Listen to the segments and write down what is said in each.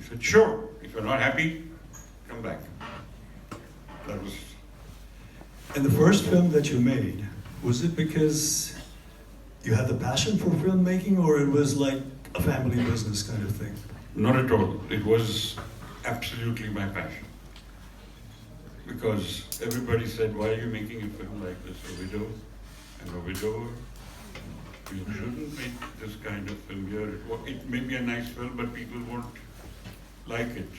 said, sure, if you're not happy, come back. That was... And the first film that you made, was it because you had the passion for filmmaking, or it was like a family business kind of thing? Not at all. It was absolutely my passion. Because everybody said, why are you making a film like this? A widow and a widower? You shouldn't make this kind of film here. It may be a nice film, but people won't like it.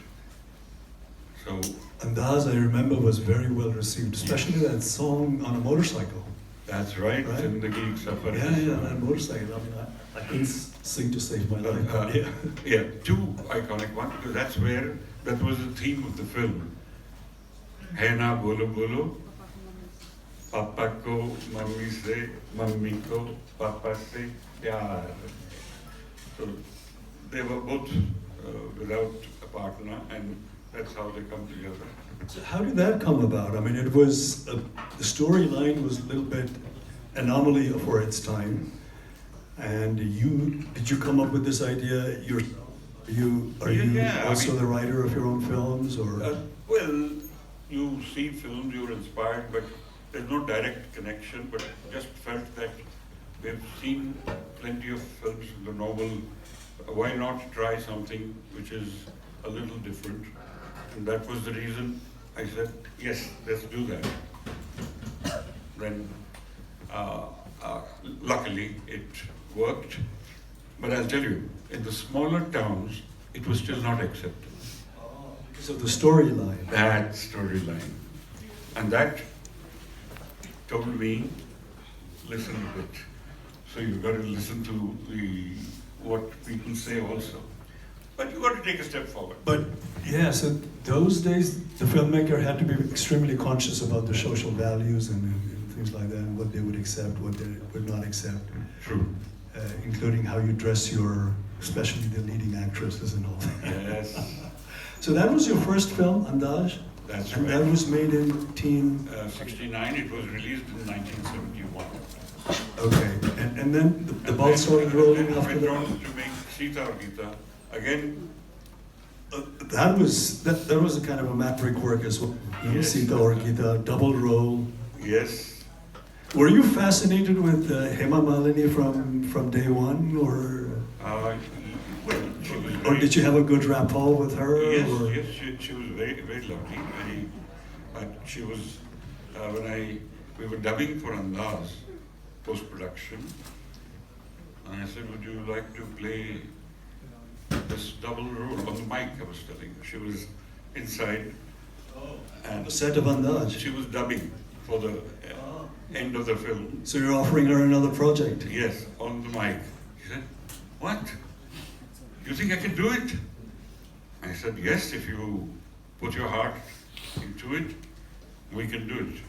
So... Andaz, I remember, was very well received, especially that song on a motorcycle. That's right, right? Zindagi Safar. Yeah, that motorcycle. I mean, I couldn't sing to save my life. Yeah. Yeah, two iconic ones, because that was the theme of the film. Hai na bolo bolo, papa ko mummy se, mummy ko papa se pyar. So they were both without a partner, and that's how they come together. So how did that come about? I mean, it was, the storyline was a little bit anomaly for its time. And did you come up with this idea yourself? Are you also the writer of your own films, or? Well, you see films, you're inspired, but there's no direct connection, but just felt that we've seen plenty of films, the novel, why not try something which is a little different? And that was the reason I said, yes, let's do that. Then, luckily, it worked. But I'll tell you, in the smaller towns, it was still not accepted. Because of the storyline. That storyline. And that told me, listen a bit. So you've got to listen to what people say also. But you've got to take a step forward. But yeah, so those days, the filmmaker had to be extremely conscious about the social values and things like that, and what they would accept, what they would not accept. True. Including how you dress especially the leading actresses and all that. Yes. So that was your first film, Andaz? That's and right. That was made in 69, it was released in 1971. Okay, and then the ball started rolling after that? I went on to make Sita or Gita. Again, that was a kind of a maverick work as well. Yes. Sita or Gita, double role. Yes. Were you fascinated with Hema Malini from day one, or? Well, she was Or did you have a good rapport with her? Yes, or? yes, she was very, very lovely. But she was, we were dubbing for Andaz, post-production. And I said, would you like to play this double role on the mic? I was telling her. She was inside. And The set of Andaz. she was dubbing for the end of the film. So you're offering her another project? Yes, on the mic. She said, what? You think I can do it? I said, yes, if you put your heart into it, we can do it.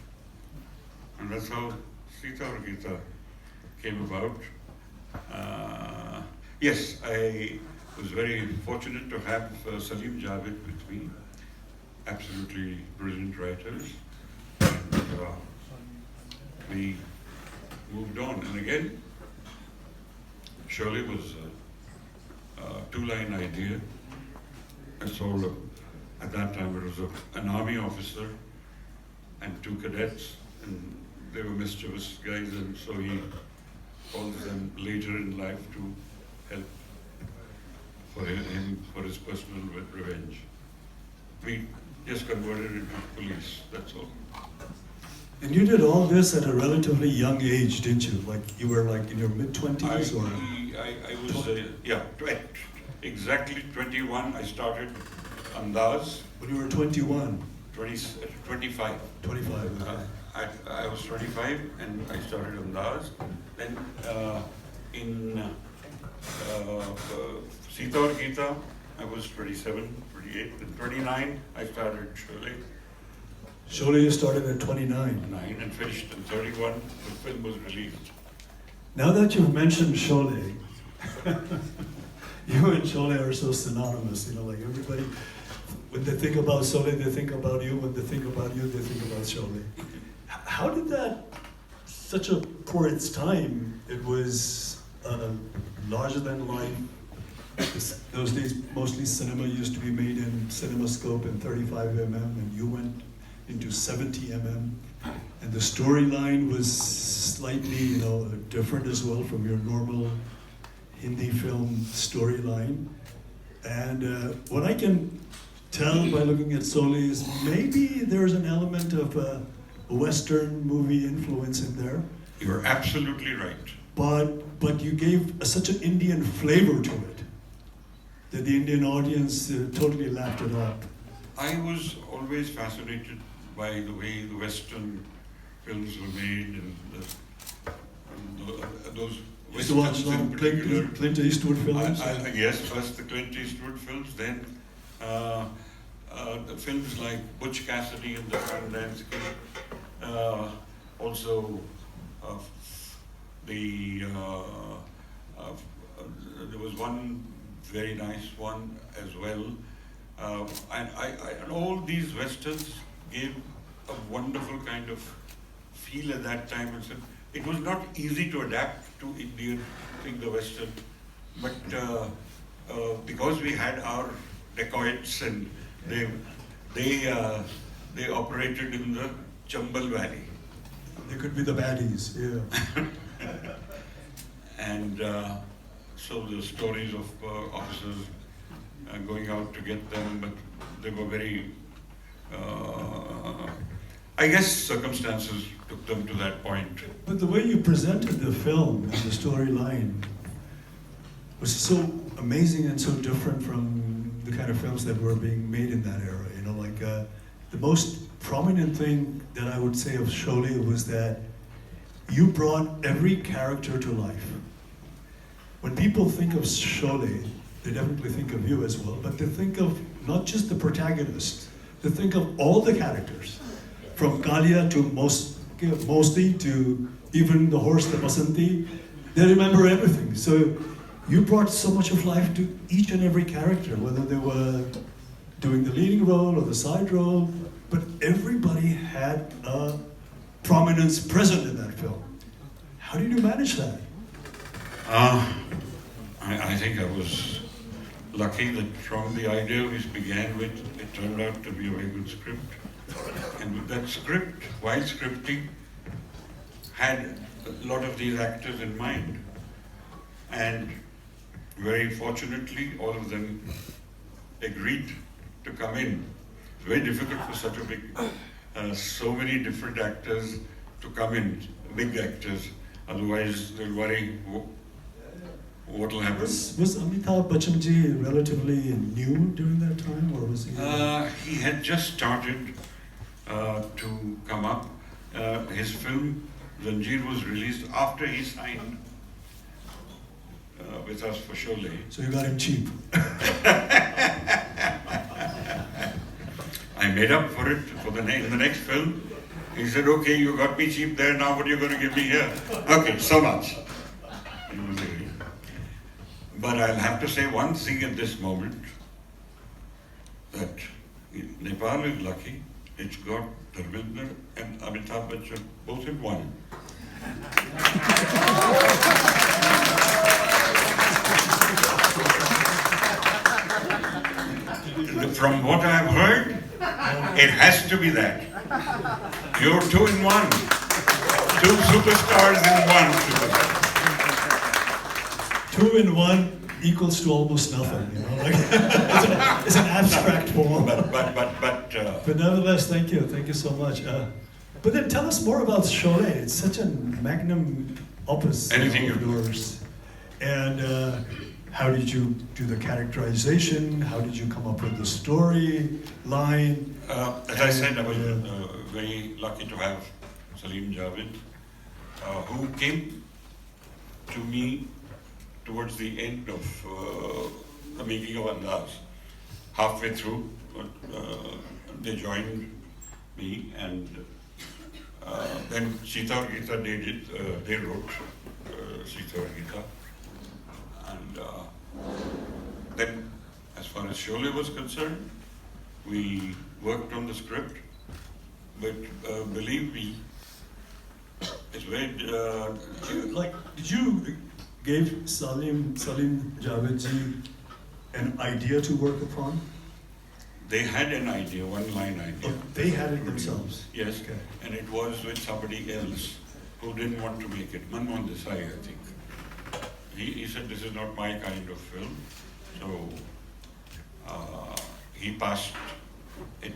And that's how Sita or Gita came about. Yes, I was very fortunate to have Salim Javed with me. Absolutely brilliant writers. And, we moved on. And again, Shirley was a two-line idea. I saw, at that time, it was an army officer and two cadets, and they were mischievous guys, and so he called them later in life to help for him, for his personal revenge. We just converted into police, that's all. And you did all this at a relatively young age, didn't you? Like you were like in your mid-20s, or? I was, exactly 21. I started Andaz. When you were 21? 25. 25, okay. I was 25 and I started Andaz. Then in Sita or Gita, I was 27, 28, and 29, I started Sholay. Sholay, you started at 29. 9 and finished in 31, the film was released. Now that you've mentioned Sholay, you and Sholay are so synonymous, like everybody, when they think about Sholay, they think about you. When they think about you, they think about Sholay. How did that, for its time, it was a larger than life those days, mostly cinema used to be made in CinemaScope and 35 mm, and you went into 70 mm. And the storyline was slightly, different as well from your normal Hindi film storyline. And what I can tell by looking at Sole is maybe there's an element of a Western movie influence in there. You're absolutely right. But you gave such an Indian flavor to it that the Indian audience totally laughed it up. I was always fascinated by the way the Western films were made and those Used to watch Westerns in particular. Clint Eastwood films. Yes, first the Clint Eastwood films, then the films like Butch Cassidy and the Sundance Kid. Also, there was one very nice one as well. And all these westerns gave a wonderful kind of feel at that time. And so it was not easy to adapt to Indian thing, the western, but because we had our dacoits and they operated in the Chambal Valley. They could be the baddies, yeah. And so the stories of officers going out to get them, but they were very, I guess circumstances took them to that point. But the way you presented the film and the storyline was so amazing and so different from the kind of films that were being made in that era. The most prominent thing that I would say of Sholay was that you brought every character to life. When people think of Sholay, they definitely think of you as well, but they think of not just the protagonist, they think of all the characters, from Kalia to Mosti to even the horse, the Basanti. They remember everything. So you brought so much of life to each and every character, whether they were doing the leading role or the side role, but everybody had a prominence present in that film. How did you manage that? I think I was lucky that from the idea we began with, it turned out to be a very good script. And with that script, while scripting, had a lot of these actors in mind. And very fortunately, all of them agreed to come in. It's very difficult for such a big, so many different actors to come in, big actors. Otherwise, they'll worry what will happen. Was Amitabh Bachchan ji relatively new during that time, or was he? He had just started to come up. His film Zanjeer was released after he signed with us for Sholay. So you got him cheap. I made up for it in the next film. He said, "Okay, you got me cheap there. Now what are you going to give me here?" Okay, so much. But I'll have to say one thing at this moment, that Nepal is lucky. It's got Dharmendra and Amitabh Bachchan both in one. From what I've heard, it has to be that. You're two in one. Two superstars in one. Two in one equals to almost nothing, it's an abstract form. But nevertheless, thank you so much. But then tell us more about Sholay. It's such a magnum opus of yours. And how did you do the characterization? How did you come up with the story line? As I said, I was very lucky to have Salim Javed, who came to me towards the end of the making of Andaz. Halfway through, they joined me, and then Sita or Gita they wrote Sita or Gita. And then, as far as Sholay was concerned, we worked on the script, but believe me, it's very... did you give Salim Javed ji an idea to work upon? They had an idea, one line idea. Oh, they had it themselves? Yes, Okay. and it was with somebody else who didn't want to make it. Manmohan Desai, I think. He said, this is not my kind of film. So he passed it